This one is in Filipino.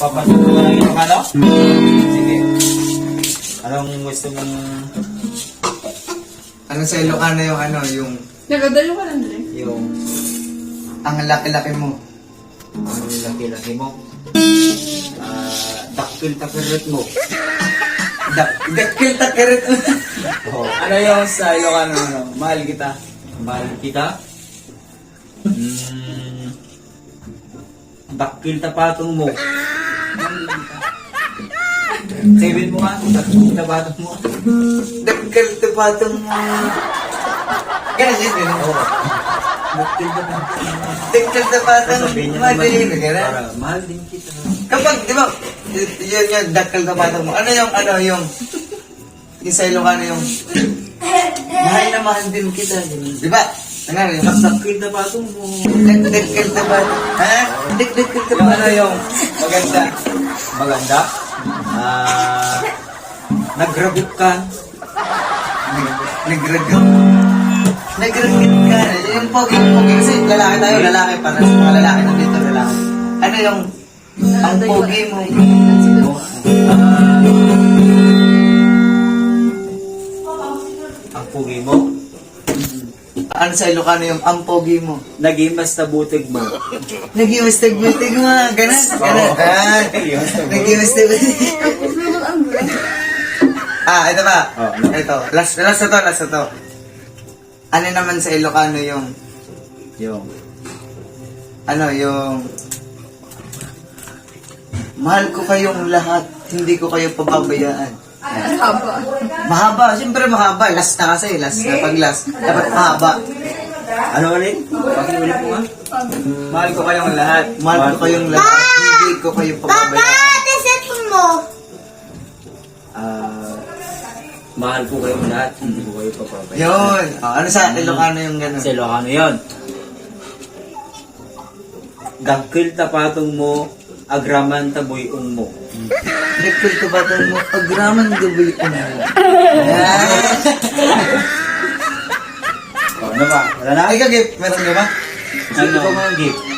Papasok ko lang yung ano? Sige. Anong gusto mong... Ano sa Ilocano yung ano, yung... Nagdalo ka lang din. Yung... Ang laki-laki mo. Ang laki-laki mo. Daktil takirit mo. Dakil takirit mo. Oh. Ano yung sa Ilocano, ano? Mahal kita. Mahal kita. Daktil tapatong mo. Sabihin mo nga, daktil tapatong mo. Dakil tapatong mo. Ganun yun, ganun. Oo. Daktil tapatong mo. Dakil tapatong Sabihin niya madali na naman, gano'n. para mahal din kita. Kapag, di ba, yun yung dakil tapatong mo. Ano yung sa Ilocano yung mahal na mahal din kita. Di ba? Ano yung Daktil tapatong mo. dakil tapatong. Ha? Dakil Yung tapatong. ano yung maganda. Maganda. Nagragot ka. Nagragit ka. Yung pogi kasi lalaki tayo, lalaki. Para sa mga lalaki nandito, lalaki. Ano yung ang pogi mo? Ang pugi mo. Ano sa Ilocano yung ang pogi mo? Naging basta butig mo. Nag-iwastag-wastag mo nga. Ganun. Nag-iwastag-wastag. Ito pa. Oh, Ito. Last na to. Ano naman sa Ilocano yung Yung... mahal ko kayong lahat, hindi ko kayo pababayaan. Haba. Mahaba, siyempre mahaba. Last na kasi, last na pag last. Dapat mahaba. Ano ulit? Pakiulit mo nga. Mahal ko kayong lahat. Mahal ko kayong lahat, hindi ko kayo pababayaan. Mahal ko kayong lahat, hindi ko kayo papabayaan. Yun. Ano sa Ilocano yung gano'n? Sa Ilocano yun. Dakil tapatong mo, agraman tabuyong mo. Nagpil ka ba mo? Agraman gabi ko mo. Ano ba? Wala na? Ay, kagip. Meron ka ba? Ano ba mga gift?